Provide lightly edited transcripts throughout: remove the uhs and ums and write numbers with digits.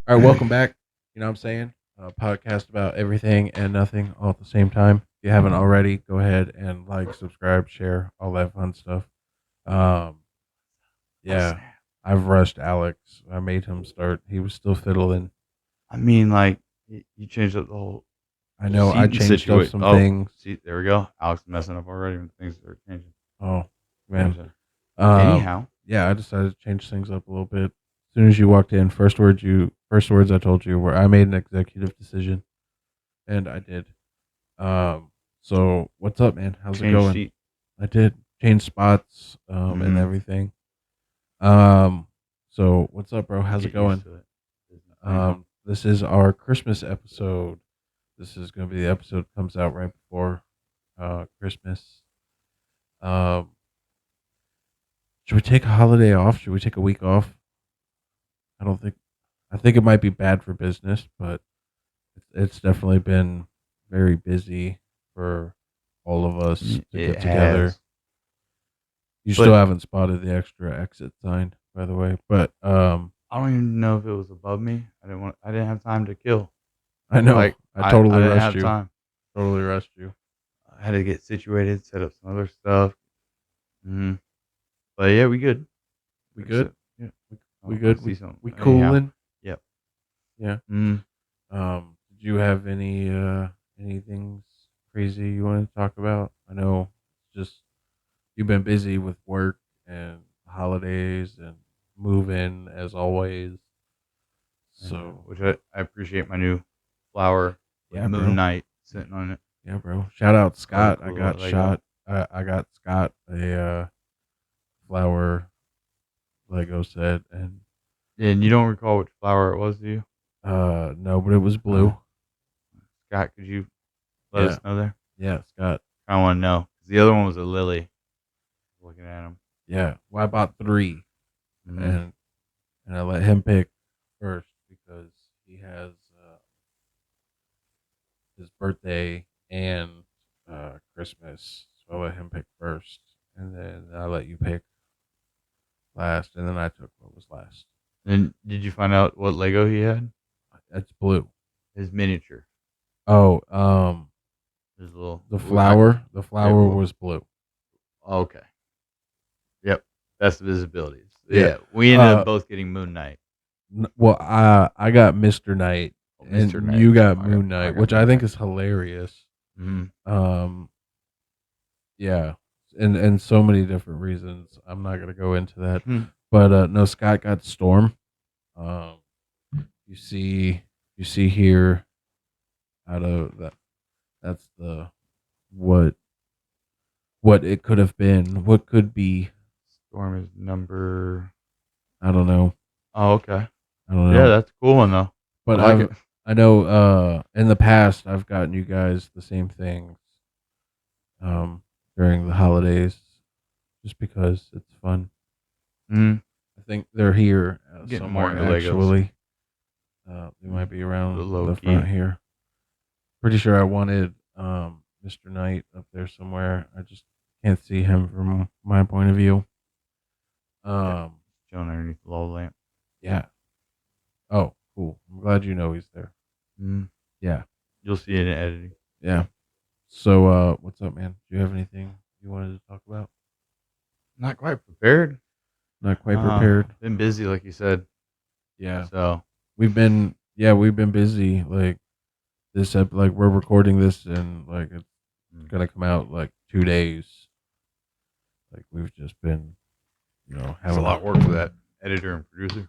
All right, welcome back. You know what I'm saying? A podcast about everything and nothing all at the same time. If you haven't already, go ahead and like, subscribe, share, all that fun stuff. Um, Oh yeah, snap! I've rushed Alex. I made him start. He was still fiddling. I mean, like you changed up the whole I know I seating changed up situation. some Oh, things. see, there we go. Alex is messing up already when things are changing. Oh man. Gotcha. Um, Anyhow, yeah, I decided to change things up a little bit. As soon as you walked in, first words I told you were I made an executive decision, and I did. Um, so what's up, man? How's it change going? seat. I did change spots, and Mm-hmm. everything. Um, so what's up, bro? How's it Get used going? to it. Anyhow, This is our Christmas episode. This is gonna be the episode that comes out right before Christmas. Um, should we take a holiday off? Should we take a week off? I don't think. I think it might be bad for business, but it's definitely been very busy for all of us to it get together. has, You still but haven't spotted the extra exit sign, by the way. But I don't even know if it was above me. I didn't want. I didn't have time to kill. I know Like I I totally didn't rushed have you. time. Totally rushed you. I had to get situated, set up some other stuff. Hmm. But yeah, we good. We good? Except, yeah. We I good? see something. We Anyhow, cooling? yep. Yeah. Mm. Did you have anything crazy you want to talk about? I know just you've been busy with work and holidays and moving as always. So Which I appreciate my new flower with yeah, Moon bro. Knight sitting on it. Yeah, bro. Shout out Really Scott. I cool got Lego. shot. I got Scott a flower Lego set, and And you don't recall which flower it was, do you? no, but it was blue. Scott, could you let Yeah, us know there? yeah, Scott. I want to know. 'Cause the other one was a lily. Looking at him. Yeah, well, I bought 3, Mm-hmm. and I let him pick first because he has his birthday and Christmas, so I let him pick first, and then I let you pick last, and then I took what was last. Then did you find out what Lego he had? That's blue. His miniature. Oh, His little. the flower. The flower Well, was blue. okay. Yep. That's visibility. Yeah. Yeah. We ended up both getting Moon Knight. Well, I got Mr. Knight, Oh, and Mr. Knight. you got I Moon I Knight, got which I Moon think Knight. is hilarious. Mhm. Um, yeah, and so many different reasons. I'm not gonna go into that, Hmm. but no, Scott got Storm. Um, you see here out of that. That's the what what it could have been. What could be? Storm is number. I don't know. Oh, okay. I don't Yeah, know. that's a cool one though. I But like it. I know in the past I've gotten you guys the same things during the holidays just because it's fun. Mm. I think they're here Getting more somewhere into Legos. actually. They might be The around low the front key. here. Pretty sure I wanted Mr. Knight up there somewhere. I just can't see him from my point of view. Yeah. Um Chilling underneath the low lamp. yeah. Oh, cool. I'm glad you know he's there. Mm. Yeah. You'll see it in editing. Yeah. So what's up, man? Do you have anything you wanted to talk about? Not quite prepared. Not quite prepared. Been busy, like you said. Yeah. So We've been busy. Like like we're recording this and like it's gonna come out like 2 days. Like we've just been, it's a having lot of work for that editor and producer.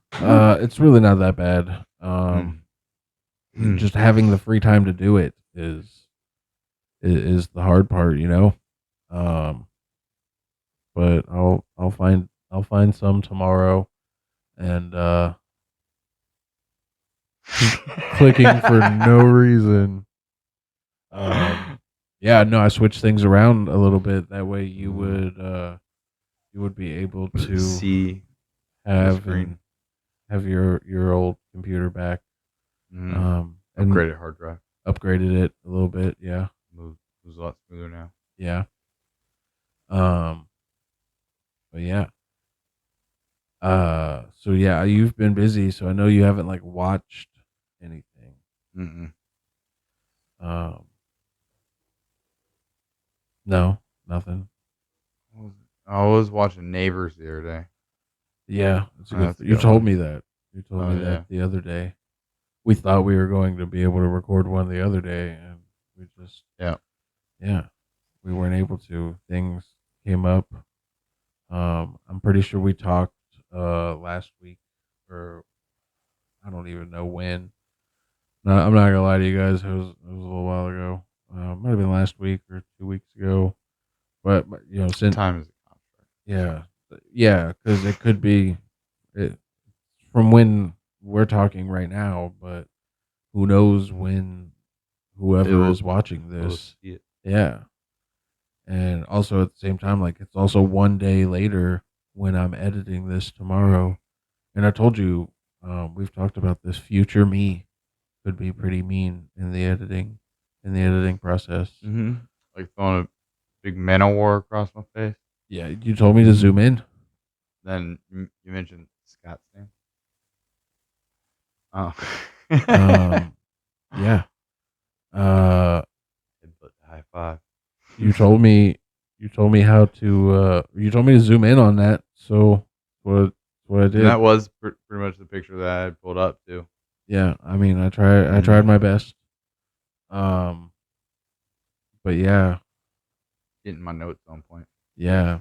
It's really not that bad. Mm. Just having the free time to do it is the hard part. Um, but I'll find some tomorrow and clicking for no reason. Yeah, no, I switched things around a little bit. That way you would be able to see the have screen. have your old computer back. And Upgraded hard drive. upgraded it a little bit. Yeah, Moves a lot smoother now. yeah. Um, but yeah, So yeah, you've been busy, so I know you haven't like watched anything. Mm-mm. Um, no, nothing. I was watching Neighbors the other day. Yeah, it's a good. That's a You good told one. me that. You told Oh me yeah. that the other day. We thought we were going to be able to record one the other day, and we just Yeah. yeah, we weren't able to. Things came up. I'm pretty sure we talked last week, or I don't even know when. No, I'm not gonna lie to you guys. It was a little while ago. Might have been last week or 2 weeks ago. But since Time is a contract. yeah, yeah, because it could be it, from when we're talking right now, but who knows when It whoever will. is watching We'll this, see it. yeah, and also at the same time, like it's also one day later when I'm editing this tomorrow, and I told you, we've talked about this. Future me could be pretty mean in the editing process. Mm-hmm. Like throwing a big man of war across my face. Yeah, you told me to zoom in. Then you mentioned Scott's name. Oh. Um, yeah. But high five. You told me how to you told me to zoom in on that. So what I And did. that was pretty much the picture that I had pulled up too. Yeah, I mean, I tried my best. Um, but yeah, Getting my notes on point. yeah.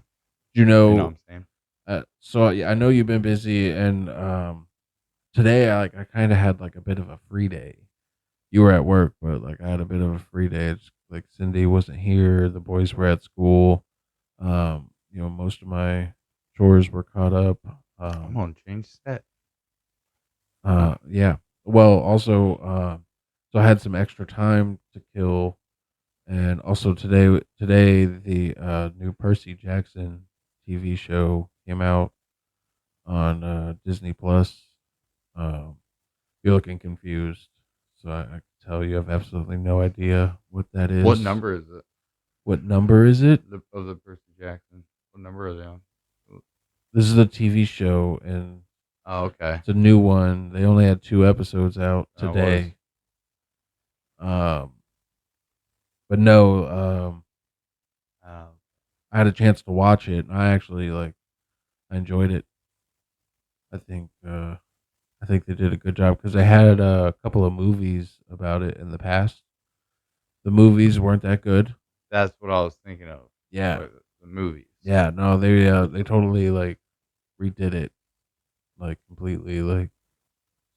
You You know what know, I'm saying? so yeah, I know you've been busy, and today I kind of had like a bit of a free day. You were at work, but like I had a bit of a free day. It's like Cindy wasn't here, the boys were at school. Most of my chores were caught up. I'm gonna change that. Yeah. Well, also, so I had some extra time to kill, and also today the new Percy Jackson TV show came out on Disney Plus. Um, you're looking confused, so I can tell you have absolutely no idea what that What is. number is it? What number is it? Of the Percy Jackson. What number are they on? This is a TV show, and Oh, okay. it's a new one. They only had 2 episodes out That was. today. Um, but no, Uh, I had a chance to watch it, and I actually I enjoyed it. I think I think they did a good job because they had a couple of movies about it in the past. The movies weren't that good. that's what I was thinking of. Yeah, The movies. yeah, no, they totally like redid it, like completely, like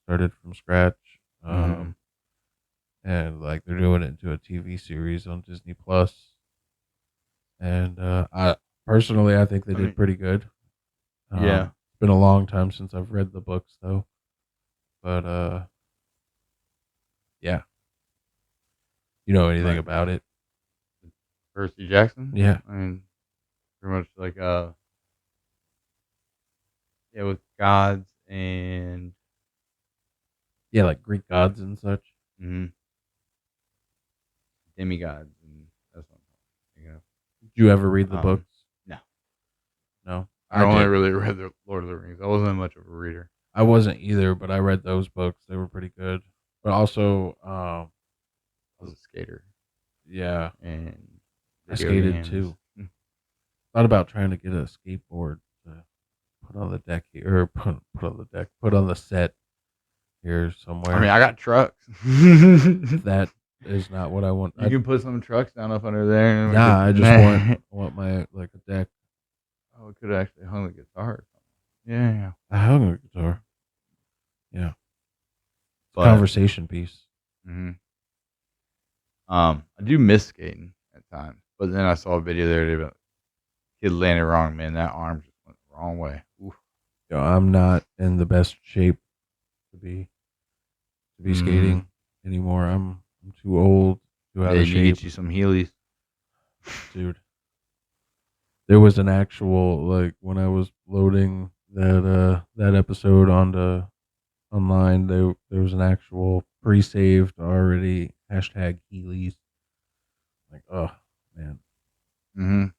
started from scratch. Mm-hmm. And like they're doing it into a TV series on Disney Plus. And I personally, I think they I did mean, pretty good. yeah. It's been a long time since I've read the books though, but yeah, you know anything Like about it? Percy Jackson. Yeah, I mean, pretty much like yeah, with gods and yeah, like Greek gods and such. mm, demigods, and that's what I'm thinking of. Did you ever read the books? No, No, I I only did. really read the Lord of the Rings. I wasn't much of a reader. I wasn't either, but I read those books. They were pretty good. But also, I was a skater yeah, and I video skated games. too. Thought about trying to get a skateboard to put on the deck here, or put on the deck, put on the set here I mean, somewhere. I got trucks. You That is not what I want. can put some trucks down up under there. And we Nah, I just could, want my like a deck. oh, we could have actually hung the guitar or something. Yeah. I hung a guitar. Yeah, it's a But conversation piece. mhm. I do miss skating at times. But then I saw a video there about kid landed wrong, man. That arm just went the wrong way. Oof. I'm not in the best shape to be Mhm. skating anymore. I'm too old, too out Yeah, of you get shape, you some Heelys. dude. There was an actual like when I was loading that episode onto online. There was an actual pre-saved already hashtag Heelys. Like, oh man, Mhm.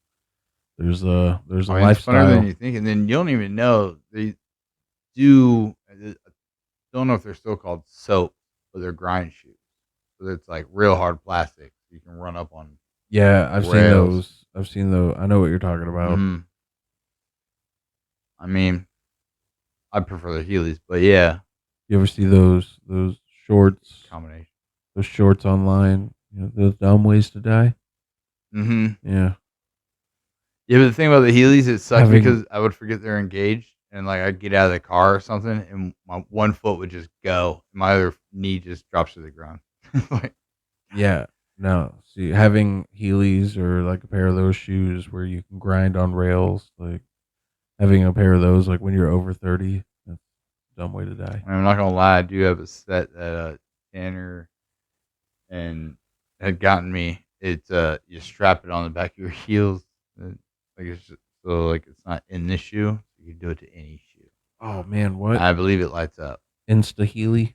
there's a I mean, it's funner than lifestyle. you think, and then you don't even know. do. I don't know if they're still called soap, but they're grind shoes. So it's like real hard plastic. You can run up on Yeah, I've seen rails. those. I've seen those. I know what you're talking about. Hmm. I mean, I prefer the Heelys, but yeah, You ever see those shorts? combination. Those shorts online. You know, those dumb ways to die. Hmm. Yeah, Yeah, but the thing about the Heelys, it sucks having because I would forget they're engaged, and like I'd get out of the car or something, and my one foot would just go, and my other knee just drops to the ground. Like, yeah. No, see, having Heelys or like a pair of those shoes where you can grind on rails, like having a pair of those, like when you're over 30, that's a dumb way to die. I'm not gonna lie, I do have a set that Tanner and had gotten me. It's you strap it on the back of your heels, like it's just, so like it's not in this shoe. You can do it to any shoe. Oh man, what I believe it lights up, Insta Heely?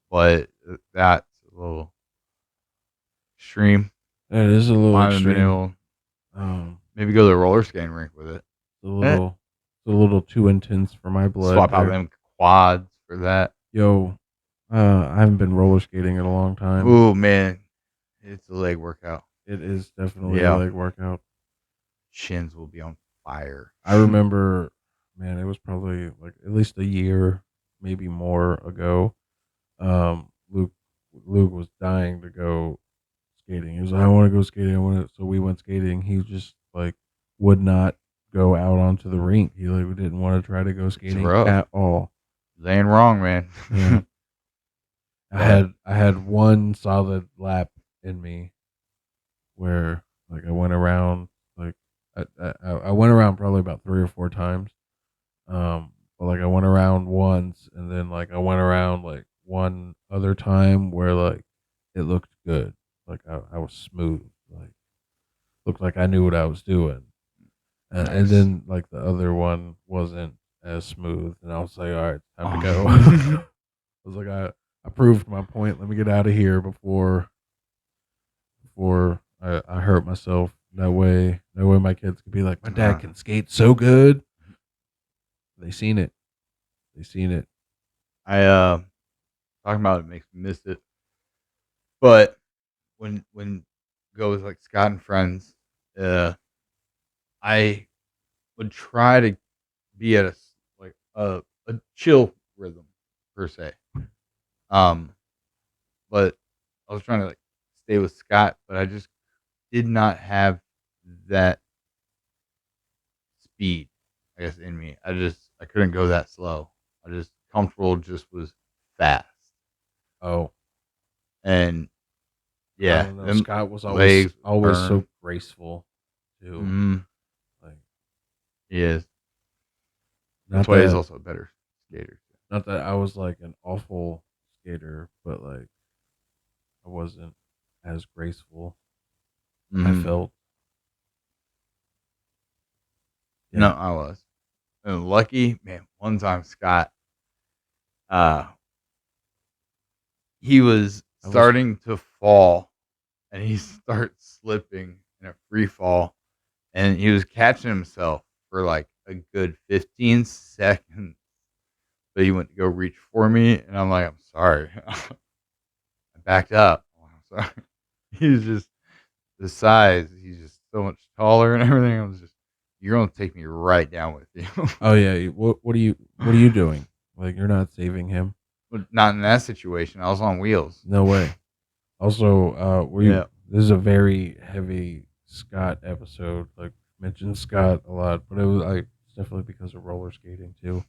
but that's a little extreme. That is a little I haven't been extreme. able. Um, Maybe go to the roller skating rink with it. Eh, it's a little too intense for my blood. swap out There, them quads for that. yo, I haven't been roller skating in a long time. Oh man, it's a leg workout. It is definitely a Yeah, leg workout. shins will be on fire. I remember, man, it was probably like at least a year, maybe more ago. Um, Luke, Luke was dying to go skating. He was like, I want to go skating. I want to. So we went skating. He just like would not go out onto the rink. He like didn't want to try to go It's skating rough. at all. Laying wrong, man. Yeah. But I had one solid lap in me where like I went around like I went around probably about 3 or 4 times. But like I went around once and then like I went around like one other time where like it looked good. Like I was smooth. Like looked like I knew what I was doing. And nice. then like the other one wasn't as smooth and I was like, all right, time to go. Um, I was like I proved my point. Let me get out of here before I hurt myself. That way my kids could be like, my dad can skate so good. They seen it. They seen it. I talking about it makes me miss it. But when go with like Scott and friends, I would try to be at like a chill rhythm per se. Um, but I was trying to like stay with Scott, but I just did not have that speed, I guess, in me. I couldn't go that slow. I just comfortable just was fast. Oh, And I yeah, don't know. them Scott was legs always so burn. graceful too. Mm, Like he is. That's not why he's that also a better skater. not that I was like an awful skater, but like I wasn't as graceful. I Mm, felt. no, Yeah. I was. And lucky, man, one time Scott, uh, he was I was starting to fall and he starts slipping in a free fall and he was catching himself for like a good 15 seconds. But he went to go reach for me and I'm like, I'm sorry. I backed up. I'm sorry. He's just the size. He's just so much taller and everything. I was just, you're gonna take me right down with you. Oh yeah, what are you doing? Like you're not saving him. But not in that situation. I was on wheels. No way. Also, Yeah. this is a very heavy Scott episode. Like mentioned Scott a lot, but it was like definitely because of roller skating too.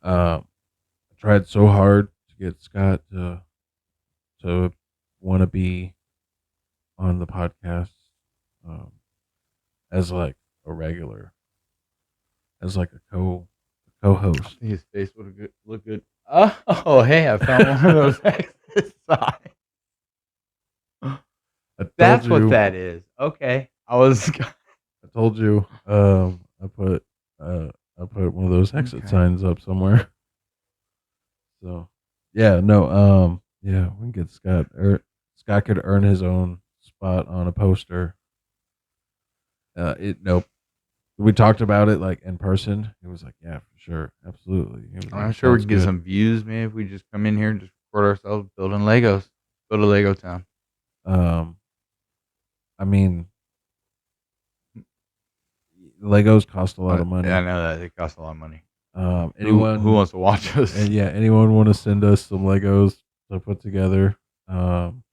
I tried so hard to get Scott to want to be on the podcast um, as like a regular, as like a I co-host. think his face would look good. Oh, hey, I found one of those exercises. I told That's what you, that is. Okay. I was I told you. Uh, I put one of those exit okay. signs up somewhere. So yeah, no, yeah, we can get Scott. Scott could earn his own spot on a poster. It nope. We talked about it like in person. He was like, "Yeah, for sure, absolutely." He was I'm like, sure we "Sounds can get good." some views, man, if we just come in here and just record ourselves building Legos. Build a Lego town. Um, I mean, Legos cost a lot of Yeah, I money. know that it costs a lot of money. Who Anyone, wants to watch us? and yeah, anyone want to send us some Legos to put together? Um,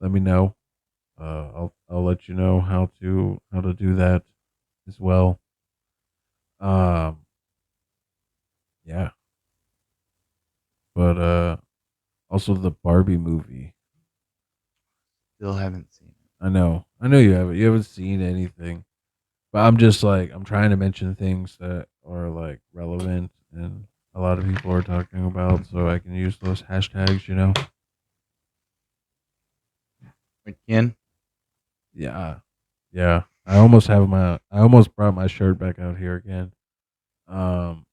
let me know. I'll let you know how to do that as well. Um, yeah, but also the Barbie movie. Still haven't seen it. I know you haven't. You haven't seen anything, but I'm just like I'm trying to mention things that are like relevant and a lot of people are talking about, so I can use those hashtags. You know? Again? Yeah, yeah. I almost brought my shirt back out here again. Um,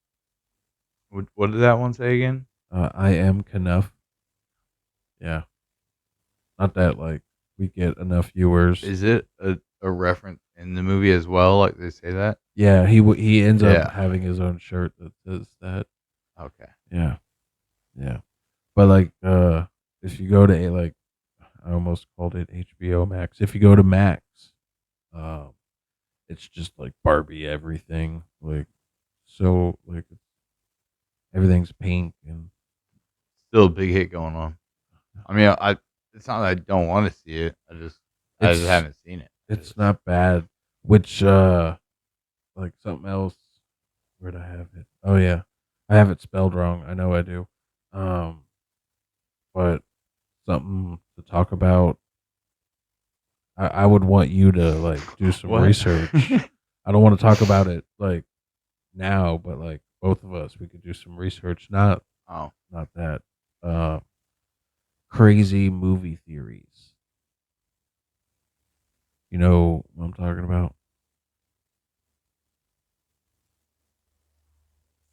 What did that one say again? I am Knuff. Yeah, not that like we get enough viewers. Is it a reference in the movie as well? Like they say that? Yeah, he ends up Yeah. having his own shirt that says that. Okay. Yeah, yeah. But like, if you go to like, I almost called it HBO Max. If you go to Max, um, it's just like Barbie everything. Like, so like everything's pink and Still a big hit going on. I mean, it's not that I don't want to see it. I just it's haven't seen it. it's not bad. Which like something else. Where'd I have it? Oh yeah, I have it spelled wrong. I know I do. Um, but something to talk about. I would want you to like do some What? research. I don't want to talk about it like now, but like both of us, we could do some research. Oh, Not that uh, crazy movie theories. You know what I'm talking about?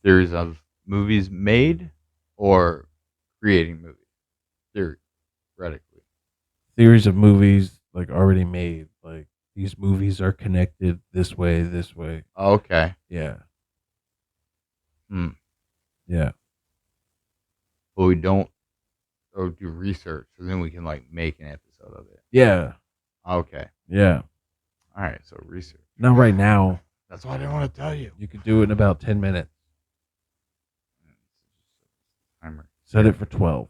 theories of movies made or creating movies theoretically. Theories of movies like already made. Like these movies are connected this way, this way. Okay. Yeah, Hmm. yeah, But we don't or do research, so then we can like make an episode of it. yeah, Okay. yeah. All right. So research. Not right now. That's why I didn't want to tell you. You could do it in about 10 minutes. Timer. Set it for 12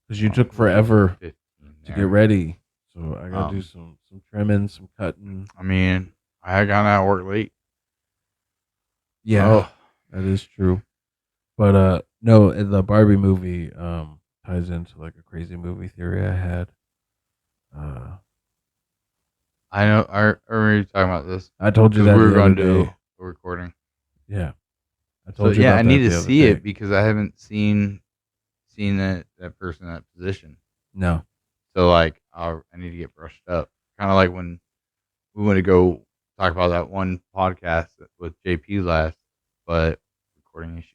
because you Oh, took forever 15 to there. get ready. So I gotta do some trimming, some cutting. I mean, I got out of work late. Yeah, Oh, that is true. But no, the Barbie movie ties into like a crazy movie theory I had. Uh, I know. I remember you talking about this I told you because that we were the other going to do day. a recording. Yeah, I So told you yeah, I about need that to the other see day. it because I haven't seen that person in that position. No, So like, I need to get brushed up. Kind of like when we went to go talk about that one podcast with JP last, but recording issues.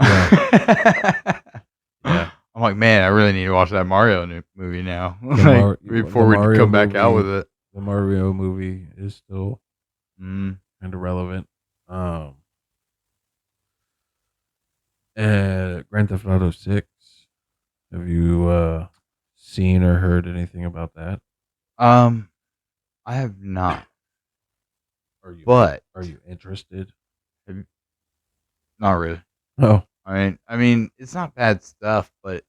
Yeah. Yeah, I'm like, man, I really need to watch that Mario movie now. the Before we Mario come back out with movie. it. The Mario movie is still Mm. kind of relevant. And Grand Theft Auto 6. Have you seen or heard anything about that? I have not, Are you but are you interested? have, not really. Oh, I mean, it's not bad stuff, but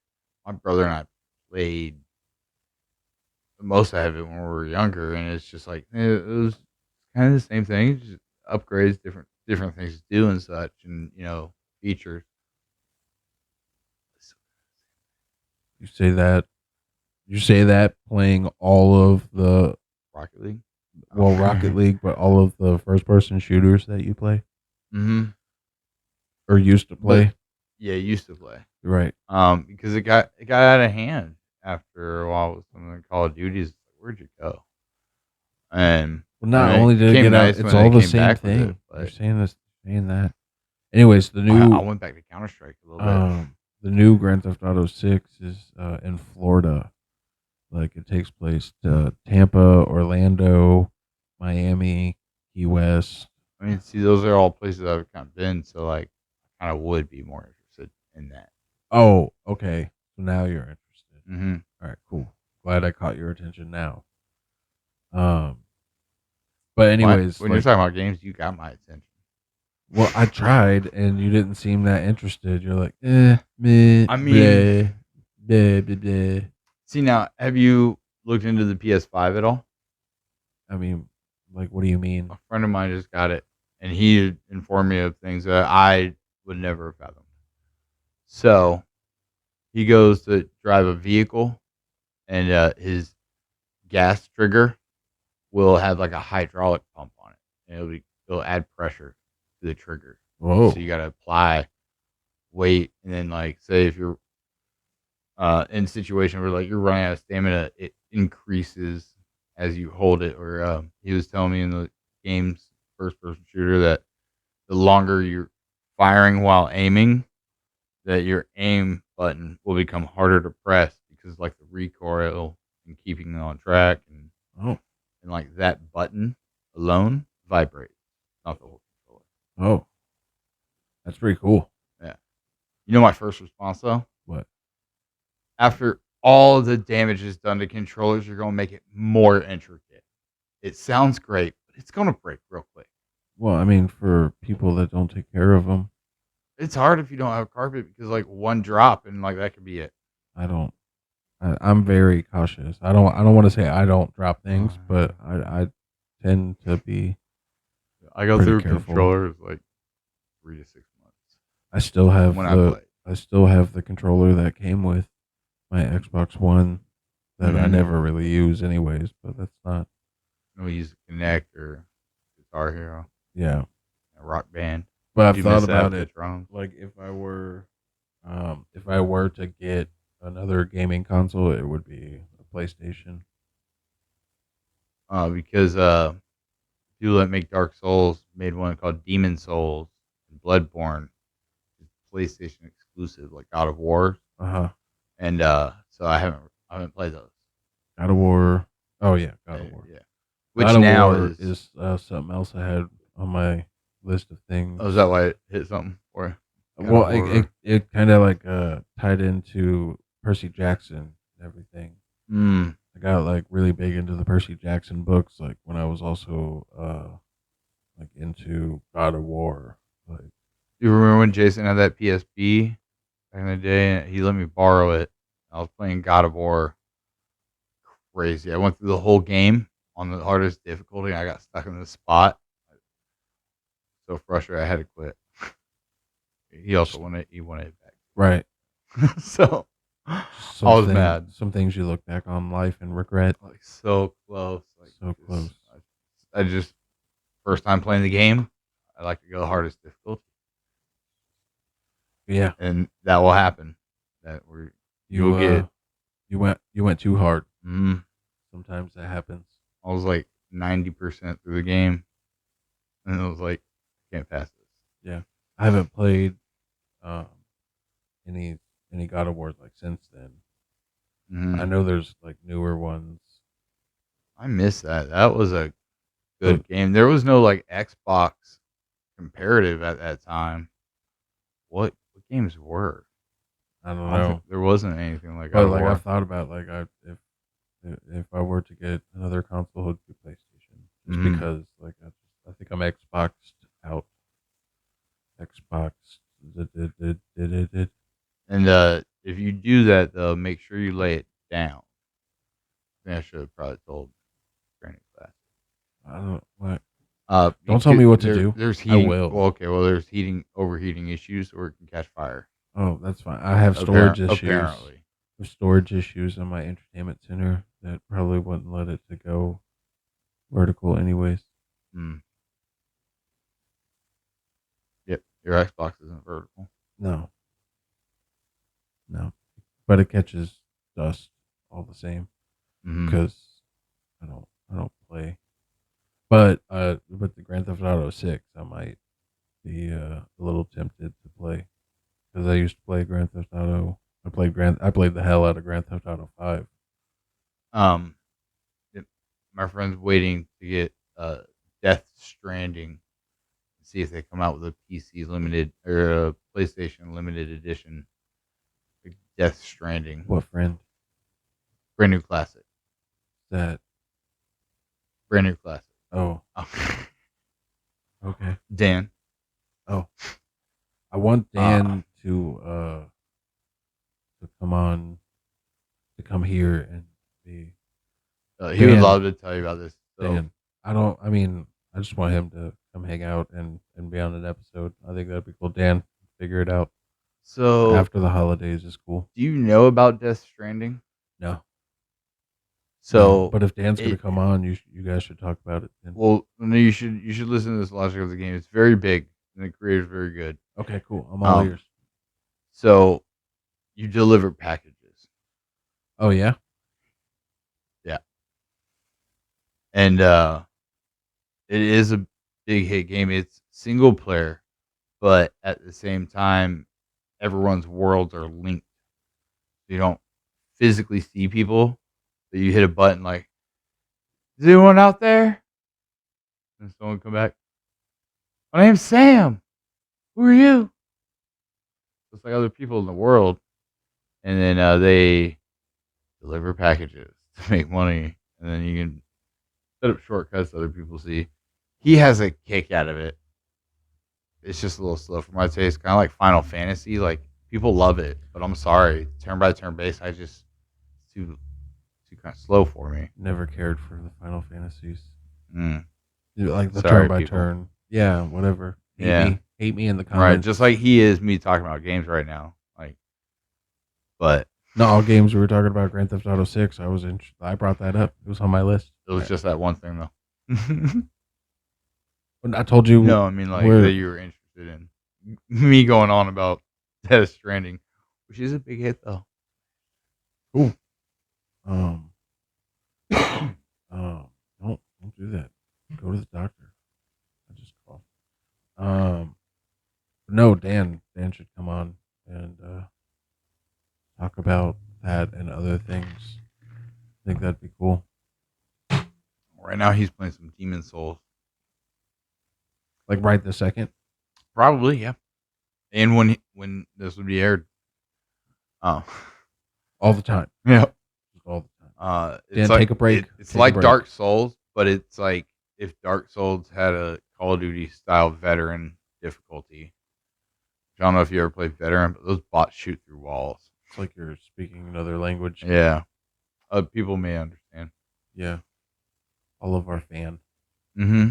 my brother and I played most of it when we were younger, and it's just like it was kind of the same thing, just upgrades, different things to do and such, and features. you say that playing all of the Rocket League. Rocket League, but all of the first person shooters that you play Mm-hmm. or used to But play. yeah, used to play. Right. Because it got out of hand after a while with some of the Call of Duties. Where'd you go? And Well, not I mean, only it did it came get out, nice it's when they all the came same back with it, thing. You're but saying that. Anyways, I went back to Counter Strike a little bit. the new Grand Theft Auto 6 is in Florida. Like it takes place Tampa, Orlando, Miami, Key West. I mean, see, those are all places I've kind of been, so like, I kind of would be more interested in that. Oh, okay. So now you're interested. Mm-hmm. All right, cool. Glad I caught your attention now. Um, but anyways, When you're talking about games, you got my attention. well, I tried and you didn't seem that interested. You're like, meh, I mean, bleh, bleh, bleh, bleh. see now, have you looked into the PS5 at all? I mean, like, what do you mean? A friend of mine just got it, and he informed me of things that I would never have fathomed. So he goes to drive a vehicle, and his gas trigger will have like a hydraulic pump on it, and it'll add pressure to the trigger. Whoa. So you got to apply weight, and then like say if you're in a situation where like you're running out of stamina, it increases as you hold it. Or he was telling me in the game's first person shooter that the longer you're firing while aiming, that your aim button will become harder to press because like the recoil and keeping it on track Oh, and like that button alone vibrates, not the whole controller. oh, that's pretty cool. Yeah. You know my first response though? What? After all the damage is done to controllers, you're gonna make it more intricate. It sounds great, but it's gonna break real quick. Well, I mean, for people that don't take care of them, It's hard if you don't have carpet because like one drop and like that could be it. I don't. I'm very cautious. I don't. I don't want to say I don't drop things, but I tend to be. I go pretty through careful. controllers like 3 to 6 months I still have when I the. play. I still have the controller that came with my Xbox One that I Mhm. never really use, anyways. But that's not. We use Connect or Guitar Hero, Yeah, a Rock Band. but I've You thought miss that about with the it. drums. Like if I were to get another gaming console, it would be a PlayStation. Because people that make Dark Souls made one called Demon Souls and Bloodborne, PlayStation exclusive, like God of War, and so I haven't played those. God of War. Oh yeah, God of War. Yeah, which God of now War is something else I had on my list of things. oh, is that why it hit something for you? God Well, of War. it kind of like tied into Percy Jackson and everything. I got like really big into the Percy Jackson books, like when I was also like into God of War. Like, You remember when Jason had that PSP back in the day? And he let me borrow it. I was playing God of War. Crazy. I went through the whole game on the hardest difficulty. I got stuck in the spot. So frustrated, I had to quit. He also wanted it back. right. So I was mad. Some things you look back on life and regret. Like so close. Like So close. I just first time playing the game. I like to go hardest difficulty, Yeah, and that will happen. That you'll get. you went too hard. Mm, Sometimes that happens. I was like 90% through the game, and it was like, I can't pass this. Yeah, I haven't played um, any God of Wars like since then. I know there's like newer ones. I miss that. That was a good game. There was no like Xbox comparative at that time. What games were? I don't know. There wasn't anything like But God like of War. I've thought about like if I were to get another console, it'd be PlayStation, just because like I think I'm Xboxed out. Xbox. And if you do that though, make sure you lay it down. I think I should have probably told Granny class. I don't what. Don't tell me what to do. There's heating. I will. Well, okay. Well, there's overheating issues, or it can catch fire. Oh, that's fine. I have storage issues. Apparently, There's storage issues in my entertainment center that probably wouldn't let it to go vertical, anyways. Yep. Your Xbox isn't vertical. No, but it catches dust all the same because I don't play. But with the Grand Theft Auto 6, I might be a little tempted to play because I used to play Grand Theft Auto. I played the hell out of Grand Theft Auto 5. My friend's waiting to get Death Stranding. See if they come out with a PC limited or a PlayStation limited edition. Like Death Stranding, What friend? brand new classic, That? brand new classic. Oh, Oh. okay. Dan, Oh, I want uh, Dan to come on, to come here and be he would Dan. love to tell you about this. So, Dan. I don't. I mean, I just want him to come hang out and be on an episode. I think that'd be cool. Dan, figure it out so after the holidays is cool. do you know about Death Stranding? No, no. So But if Dan's gonna it come on, you guys should talk about it. Then. well, no, you should listen to this logic of the game. It's very big and the creator's very good. Okay, cool. I'm all ears. So you deliver packages. Oh yeah. Yeah. And it is a big hit game. It's single player, but at the same time, everyone's worlds are linked. You don't physically see people, but you hit a button like, "Is anyone out there?" And someone come back. "My name's Sam. Who are you?" Just like other people in the world, and then they deliver packages to make money, and then you can set up shortcuts that other people see. He has a kick out of it. It's just a little slow for my taste. Kind of like Final Fantasy. Like people love it, but I'm sorry, turn by turn based. It's too kind of slow for me. Never cared for the Final Fantasies. Mm. Like the Sorry, turn by people. turn. Yeah, whatever. Hate me in the Right, comments. just like he is me talking about games right now. Like, but not all games we were talking about. Grand Theft Auto 6. I brought that up. It was on my list. it was just that one thing though. When I told you. No, I mean like that you were interested in me going on about Death Stranding, which is a big hit though. Cool. Don't do that. Go to the doctor. I just called. No, Dan should come on and talk about that and other things. I think that'd be cool. Right now, he's playing some Demon Souls. Like right this second. Probably, yeah. And when this would be aired, all the time. Yeah, all the time. It's Dan, like, take a break. It's like Dark Souls, but it's like if Dark Souls had a Call of Duty style veteran difficulty. I don't know if you ever played veteran, but those bots shoot through walls. It's like you're speaking another language. Yeah, people may understand. Yeah, all of our fan. Mm-hmm.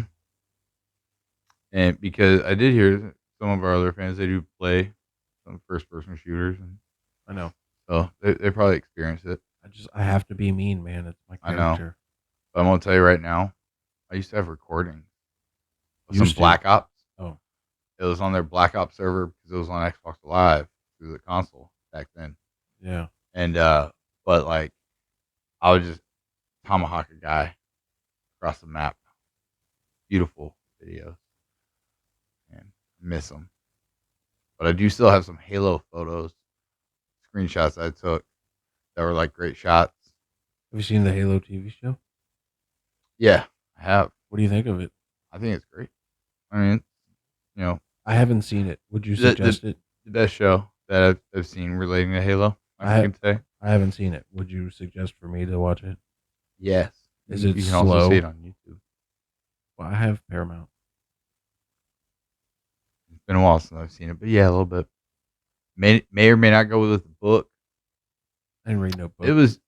And because I did hear some of our other fans, they do play some first person shooters. And I know. So they probably experience it. I have to be mean, man. It's my character. I know. But I'm gonna tell you right now, I used to have recordings of some Black Ops. Oh. It was on their Black Ops server because it was on Xbox Live through the console back then. Yeah. And but like I would just tomahawk a guy across the map. Beautiful videos. And miss them. But I do still have some Halo photos, screenshots I took that were like great shots. Have you seen the Halo TV show? Yeah, I have. What do you think of it? I think it's great. I mean, you know, I haven't seen it. Would you suggest it? The best show that I've seen relating to Halo, I can say. I haven't seen it. Would you suggest for me to watch it? Yes. Is it you can slow? also see it on YouTube. Well, I have Paramount. It's been a while since I've seen it, but yeah, a little bit. May or may not go with the book. I didn't read no book. It was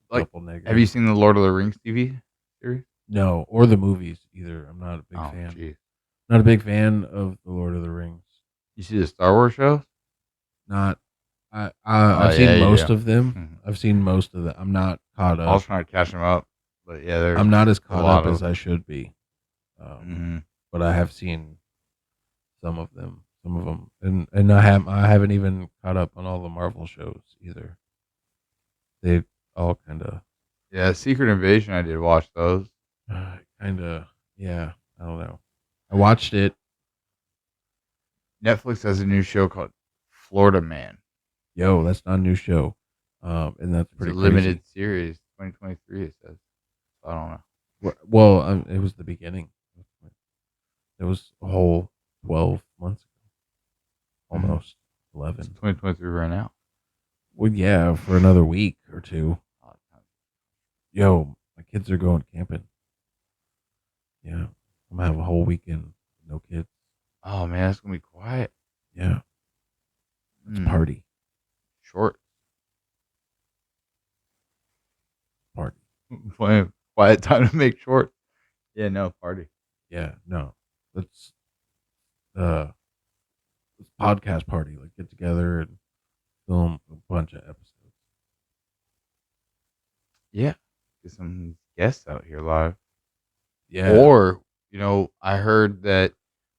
like, have you seen the Lord of the Rings TV series? No, or the movies either. I'm not a big fan. Geez. Not a big fan of the Lord of the Rings. You see the Star Wars shows? Not. I've seen most of them. Mm-hmm. I've seen most of them. I'm not caught up. I was trying to catch them up, but yeah, I'm not as caught up as I should be. But I have seen some of them, and I haven't even caught up on all the Marvel shows either. They all kind of. Yeah, Secret Invasion. I did watch those. Kind of. Yeah, I don't know. I watched it. Netflix has a new show called Florida Man. Yo, that's not a new show. And that's pretty limited series, 2023. It says. I don't know. Well, it was the beginning. It was a whole 12 months ago, almost It's 11. 2023 right now. Well, yeah, for another week or two. Oh, Yo, my kids are going camping. Yeah, I'm gonna have a whole weekend, no kids. oh man, it's gonna be quiet. Yeah, it's Hmm. party, Short. party. Quiet time to make short. Yeah, no party. Yeah, no, let's uh, let's podcast party. Like get together and film a bunch of episodes. Yeah, get some guests out here live. Yeah, Or I heard that.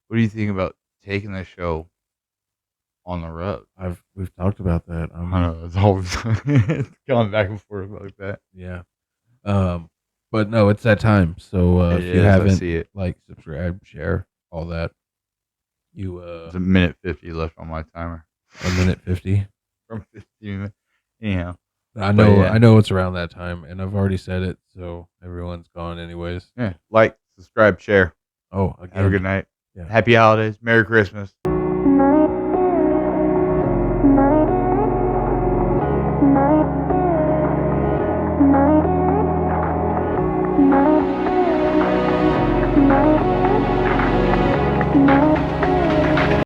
What do you think about taking the show on the road? we've talked about that. I don't know. It's always it's going back and forth like that. Yeah. But no, it's that time. So It if you is. I haven't, see it. like, subscribe, share, all that, you There's a minute 50 left on my timer. a minute 50. From 15 minutes. Anyhow. I But know yeah. I know it's around that time, and I've already said it, so everyone's gone anyways. Yeah. Like, subscribe, share. Oh, again. Have a good night. Yeah. Happy holidays. Merry Christmas.